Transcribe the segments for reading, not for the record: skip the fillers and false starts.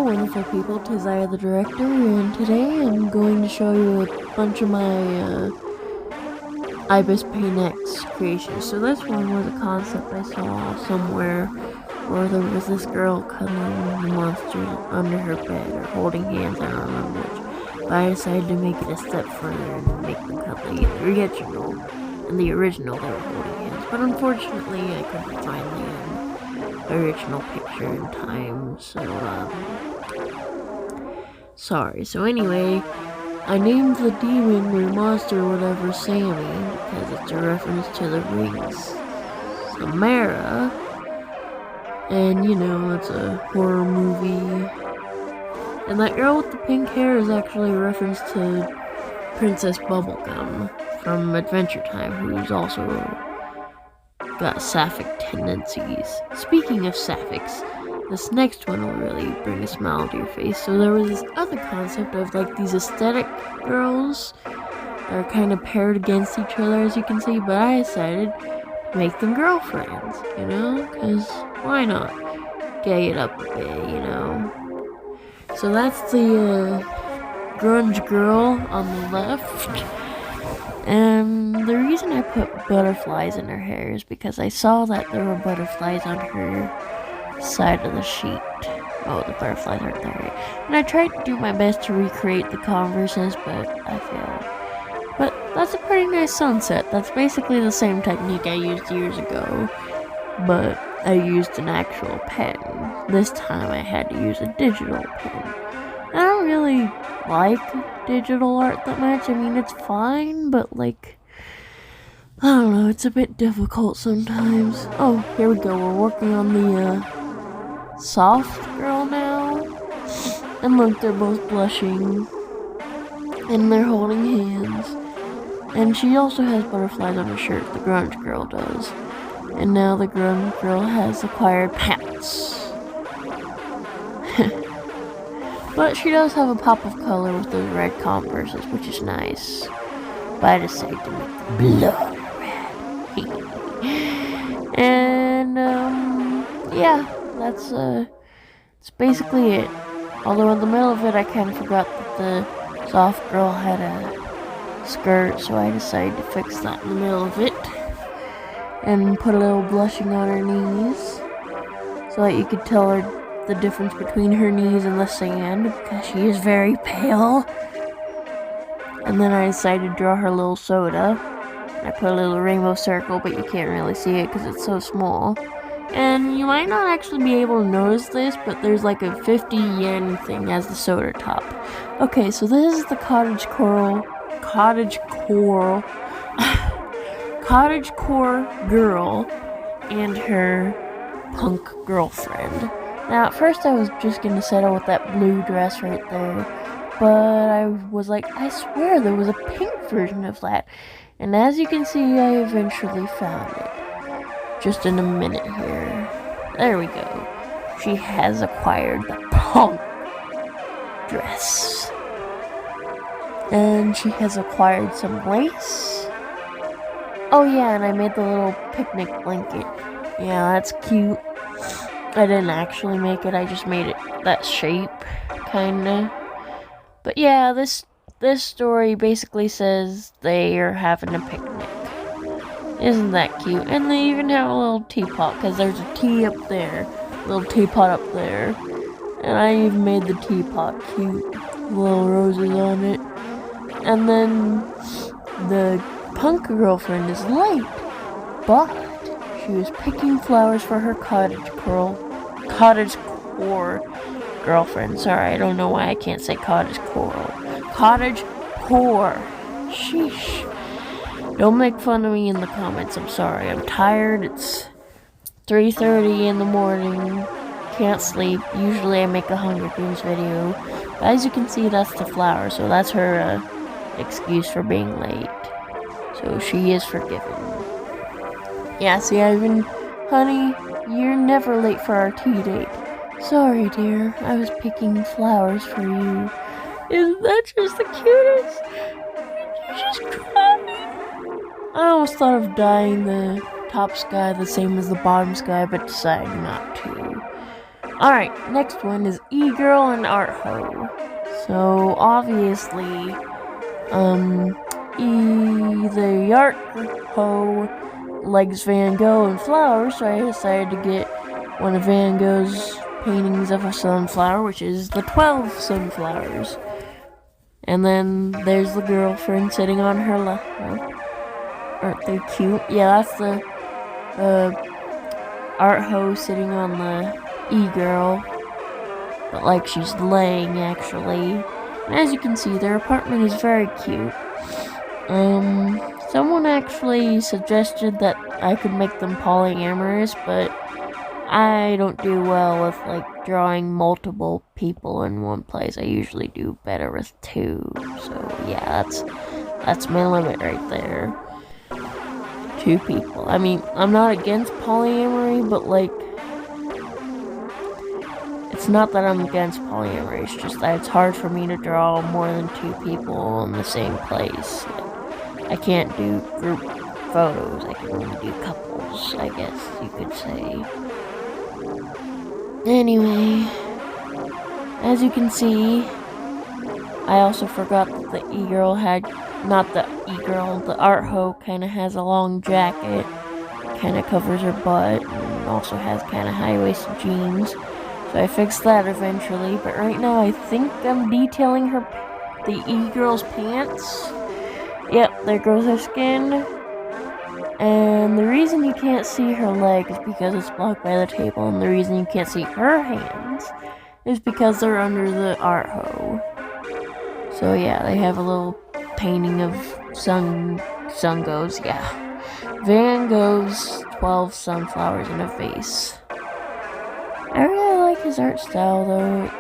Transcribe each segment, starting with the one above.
wonderful people, 'tis I, the director, and today I'm going to show you a bunch of my Ibis Paint X creations. So this one was a concept I saw somewhere where there was this girl cuddling the monster under her bed, or holding hands, I don't remember which. But I decided to make it a step further and make them cuddle in the original. In the original they were holding hands, but unfortunately I couldn't find the original picture in time, so sorry. So anyway, I named the demon or monster or whatever Sammy because it's a reference to the rings Samara, and you know, it's a horror movie. And that girl with the pink hair is actually a reference to Princess Bubblegum from Adventure Time, who's also got sapphic tendencies. Speaking of sapphics, this next one will really bring a smile to your face. So there was this other concept of like these aesthetic girls that are kind of paired against each other, as you can see, but I decided to make them girlfriends, you know, because why not gay it up a bit, you know. So that's the grunge girl on the left. And the reason I put butterflies in her hair is because I saw that there were butterflies on her side of the sheet. Oh, the butterflies aren't there yet. And I tried to do my best to recreate the converses, but I failed. But that's a pretty nice sunset. That's basically the same technique I used years ago, but I used an actual pen. This time I had to use a digital pen. I don't really like digital art that much. I mean, it's fine, but like, I don't know, it's a bit difficult sometimes. Oh, here we go. We're working on the soft girl now. And look, they're both blushing. And they're holding hands. And she also has butterflies on her shirt, the grunge girl does. And now the grunge girl has acquired pants. But she does have a pop of color with those red Converses, which is nice. But I decided to make the blood red. And, yeah, that's basically it. Although in the middle of it, I kind of forgot that the soft girl had a skirt, so I decided to fix that in the middle of it. And put a little blushing on her knees, so that you could tell her the difference between her knees and the sand, because she is very pale. And then I decided to draw her little soda. I put a little rainbow circle, but you can't really see it because it's so small. And you might not actually be able to notice this, but there's like a 50 yen thing as the soda top. Okay, so this is the Cottage core girl and her punk girlfriend. Now, at first I was just gonna settle with that blue dress right there, but I was like, I swear there was a pink version of that. And as you can see, I eventually found it. Just in a minute here. There we go. She has acquired the punk dress. And she has acquired some lace. Oh yeah, and I made the little picnic blanket. Yeah, that's cute. I didn't actually make it, I just made it that shape, kinda. But yeah, this story basically says they are having a picnic. Isn't that cute? And they even have a little teapot, because there's a tea up there. Little teapot up there. And I even made the teapot cute. Little roses on it. And then the punk girlfriend is late, but she was picking flowers for her cottage core girlfriend. Sorry, I don't know why I can't say cottage core. Cottage core. Sheesh. Don't make fun of me in the comments. I'm sorry. I'm tired. It's 3:30 in the morning. Can't sleep. Usually I make a Hunger Games video. But as you can see, that's the flower. So that's her excuse for being late. So she is forgiven. Yeah, see, honey, you're never late for our tea date. Sorry, dear, I was picking flowers for you. Isn't that just the cutest? You just cried. I almost thought of dyeing the top sky the same as the bottom sky, but decided not to. Alright, next one is E-Girl and Art Hoe. So, obviously, the Art Hoe likes Van Gogh and flowers, so I decided to get one of Van Gogh's paintings of a sunflower, which is the 12 sunflowers. And then there's the girlfriend sitting on her lap. Aren't they cute? Yeah, that's the Art Hoe sitting on the E-Girl. But like she's laying, actually. And as you can see, their apartment is very cute. Someone actually suggested that I could make them polyamorous, but I don't do well with, like, drawing multiple people in one place. I usually do better with two. So, yeah, that's my limit right there. 2 people. I mean, I'm not against polyamory, but, like, it's not that I'm against polyamory, it's just that it's hard for me to draw more than 2 people in the same place. I can't do group photos, I can only do couples, I guess you could say. Anyway, as you can see, I also forgot that the E-Girl had, not the E-Girl, the Art Hoe kinda has a long jacket, kinda covers her butt, and also has kinda high-waisted jeans. So I fixed that eventually, but right now I think I'm detailing the E-Girl's pants. Yep, there goes her skin. And the reason you can't see her leg is because it's blocked by the table, and the reason you can't see her hands is because they're under the Art Hoe. So yeah, they have a little painting of Van Gogh's 12 sunflowers in a vase. I really like his art style, though.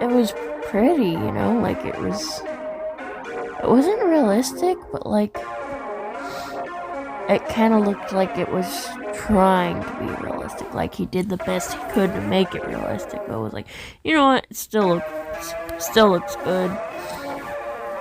It was pretty, you know, like it wasn't realistic, but like, it kind of looked like it was trying to be realistic, like he did the best he could to make it realistic, but was like, you know what, it still looks good.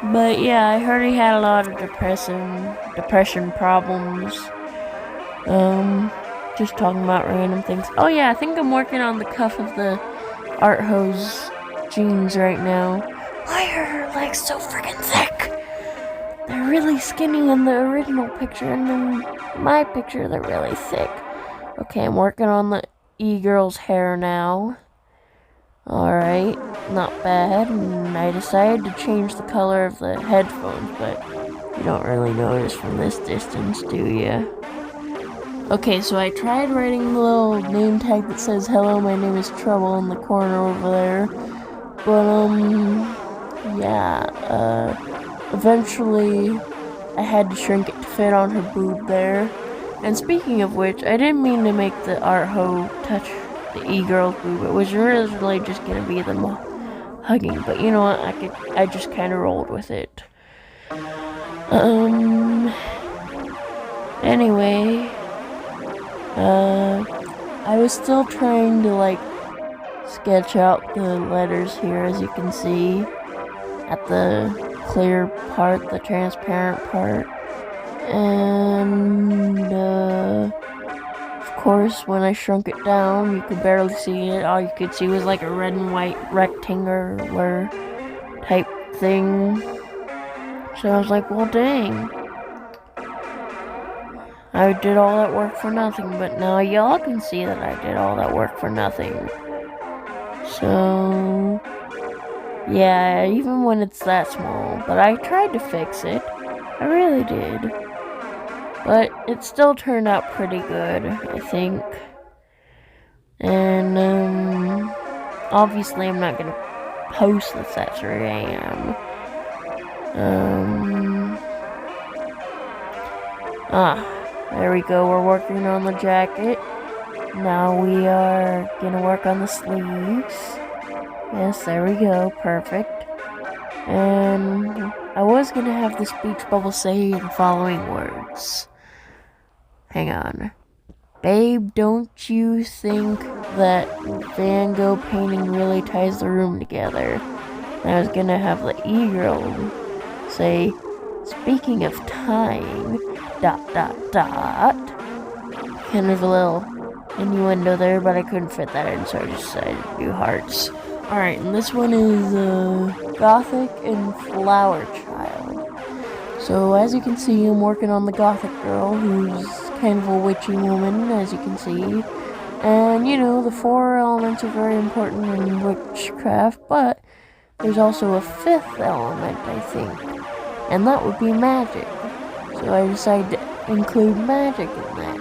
But yeah, I heard he had a lot of depression problems. Just talking about random things. Oh yeah, I think I'm working on the cuff of the Art Hoe's jeans right now. Why are her legs so freaking thick? They're really skinny in the original picture, and then my picture they're really thick. Okay, I'm working on the E-Girl's hair now. Alright, not bad. And I decided to change the color of the headphones, but you don't really notice from this distance, do ya? Okay, so I tried writing the little name tag that says, "Hello, my name is Trouble" in the corner over there. But, yeah, eventually I had to shrink it to fit on her boob there. And speaking of which, I didn't mean to make the Art Hoe touch the E-Girl's boob. It was really just gonna be them hugging. But you know what, I just kinda rolled with it. Anyway, I was still trying to, like, sketch out the letters here, as you can see, at the clear part, the transparent part. And, of course, when I shrunk it down, you could barely see it. All you could see was, like, a red and white rectangular type thing. So I was like, well, dang. I did all that work for nothing, but now y'all can see that I did all that work for nothing. So, yeah, even when it's that small, but I tried to fix it. I really did. But it still turned out pretty good, I think. And, obviously I'm not gonna post this at 3 a.m. There we go, we're working on the jacket. Now we are gonna work on the sleeves. Yes, there we go, perfect. And I was gonna have the speech bubble say the following words. Hang on. Babe, don't you think that Van Gogh painting really ties the room together? And I was gonna have the E-Girl say, speaking of tying, ... kind of a little innuendo there, but I couldn't fit that in, so I just decided to do hearts. Alright, and this one is Gothic and Flower Child. So as you can see, I'm working on the Gothic girl, who's kind of a witchy woman, as you can see. And, you know, the 4 elements are very important in witchcraft, but there's also a 5th element, I think. And that would be magic. So I decided to include magic in that.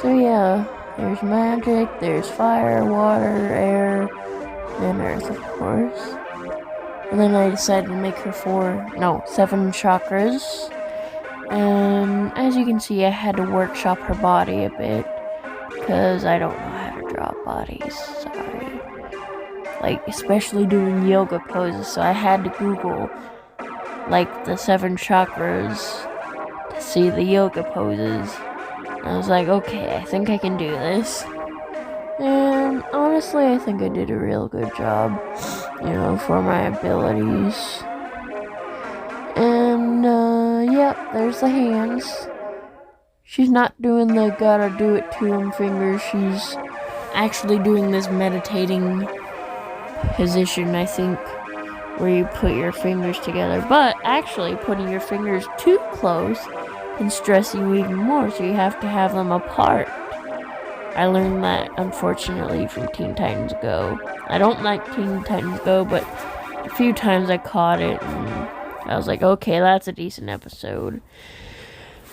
So yeah, there's magic, there's fire, water, air, and earth, of course. And then I decided to make her 7 chakras. And as you can see, I had to workshop her body a bit, because I don't know how to draw bodies, sorry. Like, especially doing yoga poses, so I had to Google, like, the 7 chakras to see the yoga poses. And I was like, okay, I think I can do this. And honestly, I think I did a real good job, you know, for my abilities. And, yep, there's the hands. She's not doing the gotta do it to him fingers. She's actually doing this meditating position, I think, where you put your fingers together. But actually, putting your fingers too close can stress you even more, so you have to have them apart. I learned that, unfortunately, from Teen Titans Go. I don't like Teen Titans Go, but a few times I caught it, and I was like, okay, that's a decent episode.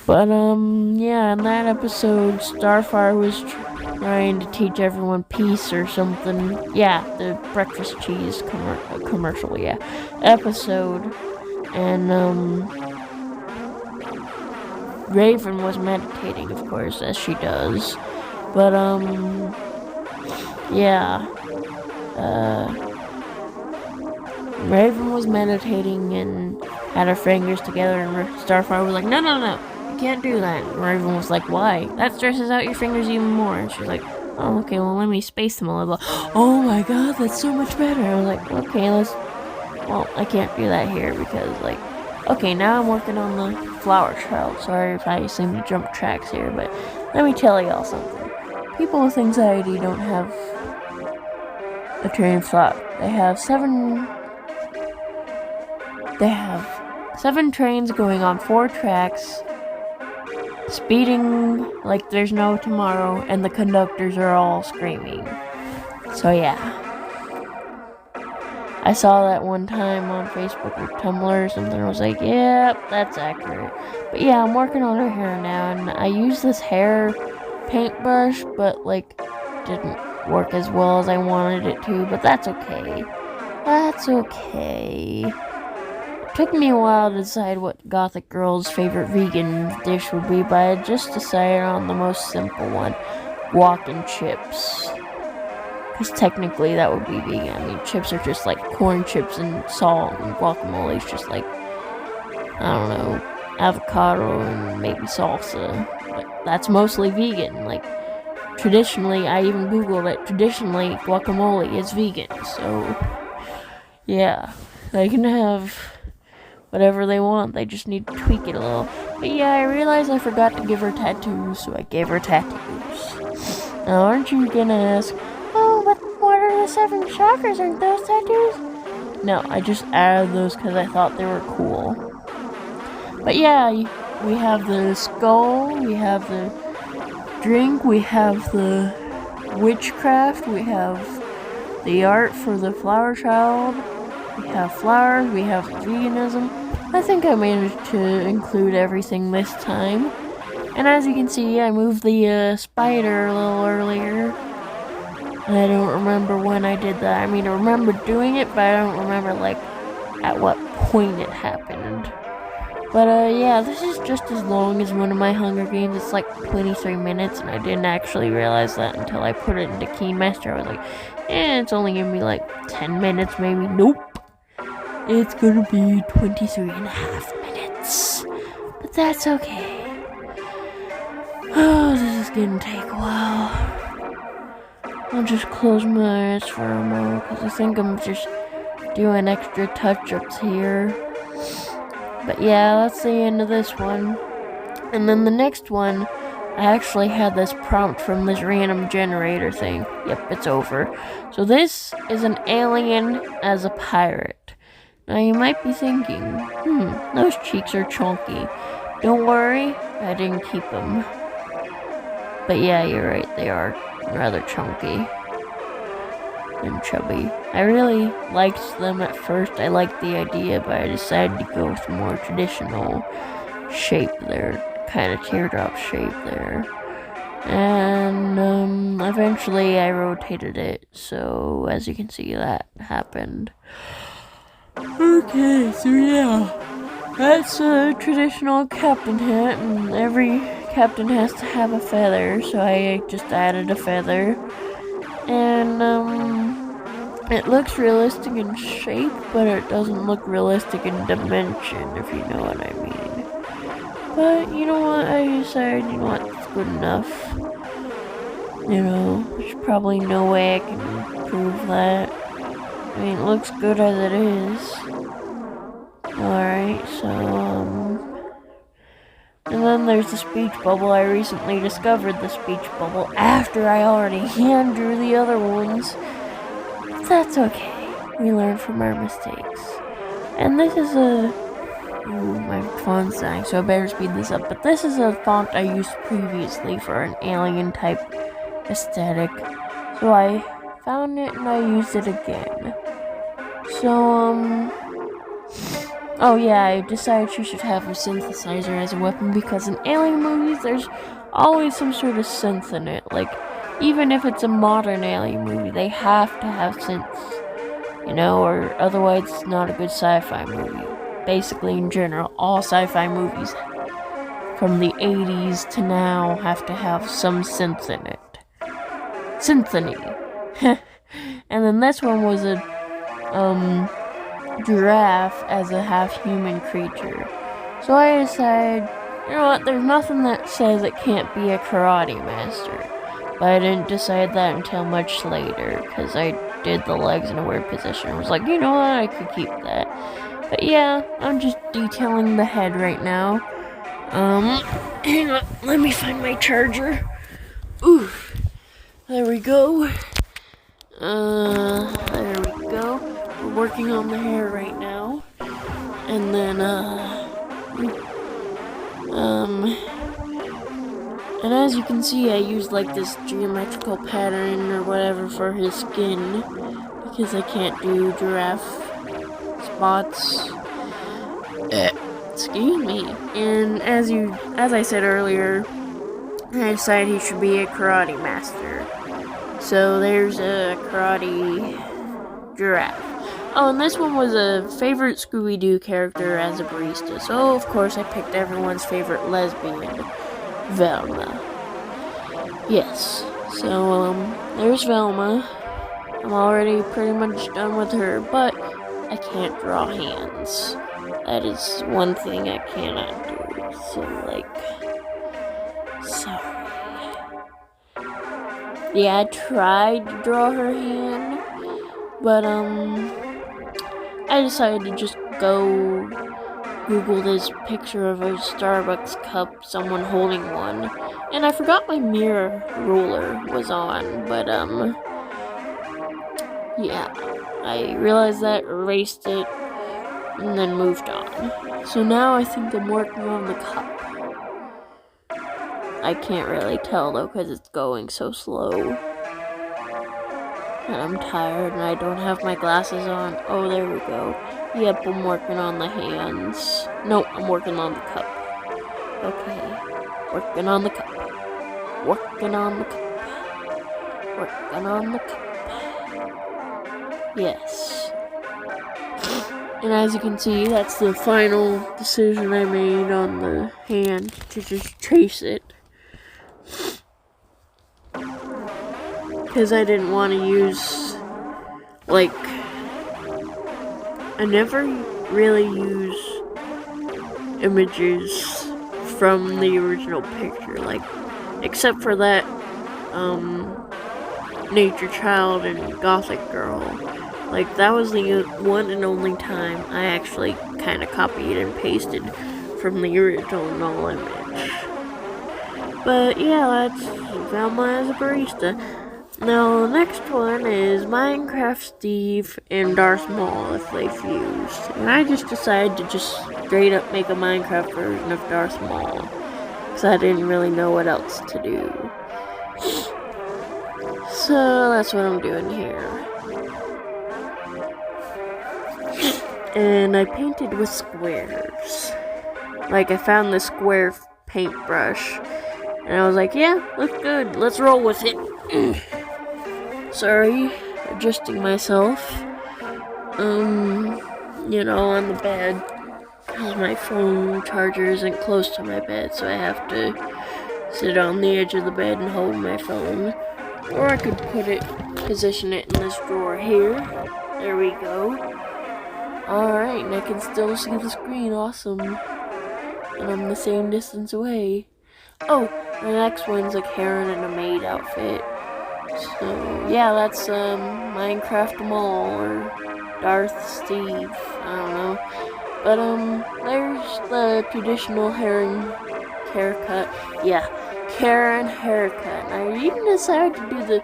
But, yeah, in that episode, Starfire was trying to teach everyone peace or something. Yeah, the breakfast cheese commercial, yeah, episode. And, Raven was meditating, of course, as she does. But, yeah, Raven was meditating and had her fingers together, and Starfire was like, no, you can't do that. And Raven was like, why? That stresses out your fingers even more. And she's like, oh, okay, well, let me space them a little. Oh my god, that's so much better. I was like, okay, well, I can't do that here because, like, okay, now I'm working on the Flower Child. Sorry if I seem to jump tracks here, but let me tell y'all something. People with anxiety don't have a train of thought. They have 7 trains going on 4 tracks, speeding like there's no tomorrow, and the conductors are all screaming. So yeah. I saw that one time on Facebook or Tumblr or something. I was like, yep, that's accurate. But yeah, I'm working on her hair now, and I use this hair paintbrush, but like didn't work as well as I wanted it to, but that's okay. That's okay. It took me a while to decide what Gothic girl's favorite vegan dish would be, but I just decided on the most simple one, guac and chips. Because technically that would be vegan. I mean, chips are just like corn chips and salt, and guacamole is just like, I don't know, avocado and maybe salsa. But that's mostly vegan. Like, traditionally, I even Googled it, traditionally guacamole is vegan. So, yeah, they can have whatever they want, they just need to tweak it a little. But yeah, I realized I forgot to give her tattoos, so I gave her tattoos. Now, aren't you gonna ask, oh, but what are the 7 chakras? Aren't those tattoos? No, I just added those because I thought they were cool. But yeah, we have the skull, we have the drink, we have the witchcraft, we have the art for the Flower Child, we have flowers, we have veganism. I think I managed to include everything this time. And as you can see, I moved the spider a little earlier. I don't remember when I did that. I mean, I remember doing it, but I don't remember, like, at what point it happened. But, yeah, this is just as long as one of my Hunger Games. It's like 23 minutes, and I didn't actually realize that until I put it into Keymaster. I was like, it's only gonna be like 10 minutes, maybe. Nope. It's gonna be 23 and a half minutes. But that's okay. Oh, this is gonna take a while. I'll just close my eyes for a moment, because I think I'm just doing extra touch-ups here. But yeah, that's the end of this one. And then the next one I actually had this prompt from this random generator thing. Yep, it's over. So this is an alien as a pirate. Now you might be thinking, those cheeks are chunky. Don't worry, I didn't keep them. But yeah, you're right, they are rather chunky and chubby. I really liked them at first. I liked the idea, but I decided to go with a more traditional shape there. Kind of teardrop shape there. And eventually I rotated it, so as you can see that happened. Okay, so yeah, that's a traditional captain hat, and every captain has to have a feather, so I just added a feather. And it looks realistic in shape, but it doesn't look realistic in dimension, if you know what I mean. But you know what, I decided, you know what, it's good enough. You know, there's probably no way I can prove that. I mean, it looks good as it is. Alright, so, and then there's the speech bubble. I recently discovered the speech bubble after I already hand drew the other ones. But that's okay. We learn from our mistakes. And this is my font's dying, so I better speed this up. But this is a font I used previously for an alien type aesthetic. So I found it and I used it again. So, oh yeah, I decided she should have a synthesizer as a weapon because in alien movies there's always some sort of synth in it. Like, even if it's a modern alien movie, they have to have synths, you know, or otherwise it's not a good sci-fi movie. Basically, in general, all sci-fi movies from the 80s to now have to have some synth in it. Symphony. And then this one was a giraffe as a half-human creature. So I decided, you know what, there's nothing that says it can't be a karate master. But I didn't decide that until much later, because I did the legs in a weird position. I was like, you know what, I could keep that. But yeah, I'm just detailing the head right now. Hang on, let me find my charger. Ooh, there we go. There we go. We're working on the hair right now. And then, and as you can see, I used like this geometrical pattern or whatever for his skin, because I can't do giraffe spots. Excuse me. And as I said earlier, I decided he should be a karate master. So there's a karate giraffe. Oh, and this one was a favorite Scooby-Doo character as a barista. So of course I picked everyone's favorite lesbian, Velma. Yes. So there's Velma. I'm already pretty much done with her, but I can't draw hands. That is one thing I cannot do. So sorry. Yeah, I tried to draw her hand, but I decided to just go Google this picture of a Starbucks cup, someone holding one, and I forgot my mirror ruler was on, but yeah, I realized that, erased it, and then moved on. So now I think I'm working on the cup. I can't really tell though, because it's going so slow. And I'm tired and I don't have my glasses on. Oh, there we go. Yep, I'm working on the hands. No, I'm working on the cup. Okay. Working on the cup. Working on the cup. Working on the cup. Yes. And as you can see, that's the final decision I made on the hand, to just trace it. Because I didn't want to use, like, I never really use images from the original picture, like, except for that, Nature Child and Gothic Girl. Like, that was the one and only time I actually kind of copied and pasted from the original image. But yeah, that's Velma as a barista. Now, the next one is Minecraft Steve and Darth Maul if they fused. And I just decided to just straight up make a Minecraft version of Darth Maul. Because I didn't really know what else to do. So, that's what I'm doing here. And I painted with squares. Like, I found this square paintbrush. And I was like, yeah, looks good. Let's roll with it. Sorry, adjusting myself. You know, on the bed. Because my phone charger isn't close to my bed, so I have to sit on the edge of the bed and hold my phone. Or I could position it in this drawer here. There we go. Alright, and I can still see the screen. Awesome. And I'm the same distance away. Oh, the next one's a Karen in a maid outfit. So, yeah, that's, Minecraft Maul, or Darth Steve, I don't know. But, there's the traditional haircut. Yeah, Karen haircut. And I even decided to do the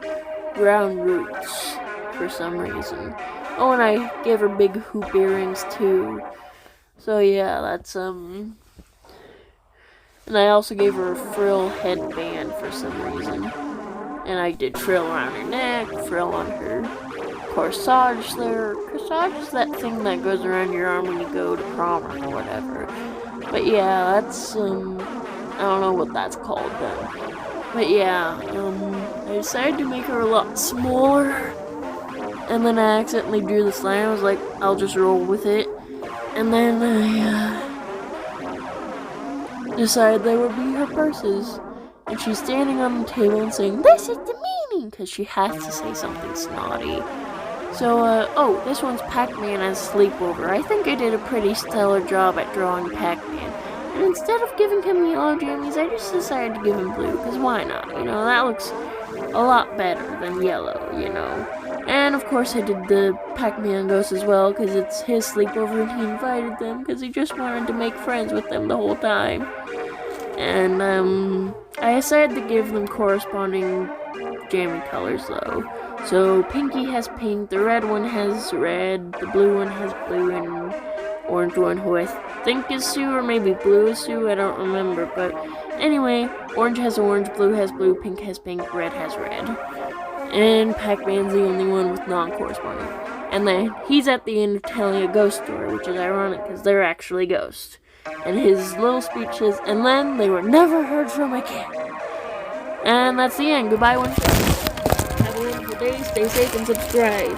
brown roots for some reason. Oh, and I gave her big hoop earrings, too. So, yeah, that's, And I also gave her a frill headband for some reason. And I did frill around her neck, frill on her corsage there. Corsage is that thing that goes around your arm when you go to prom or whatever. But yeah, that's, I don't know what that's called then. But yeah, I decided to make her a lot smaller. And then I accidentally drew the slime. I was like, I'll just roll with it. And then I decided they would be her purses. And she's standing on the table and saying, "This is the meaning," because she has to say something snotty. So, oh, this one's Pacman as sleepover. I think I did a pretty stellar job at drawing Pacman. And instead of giving him yellow jammies, I just decided to give him blue, because why not? You know, that looks a lot better than yellow, you know. And, of course, I did the Pacman ghost as well, because it's his sleepover and he invited them, because he just wanted to make friends with them the whole time. And, I decided to give them corresponding jammy colors, though. So, Pinky has pink, the red one has red, the blue one has blue, and orange one, who I think is Sue, or maybe blue is Sue, I don't remember. But, anyway, orange has orange, blue has blue, pink has pink, red has red. And Pacman's the only one with non-corresponding. And then, he's at the end of telling a ghost story, which is ironic, because they're actually ghosts. And his little speech is, and then they were never heard from again. And that's the end. Goodbye, one. Have a wonderful day. Stay safe and subscribe.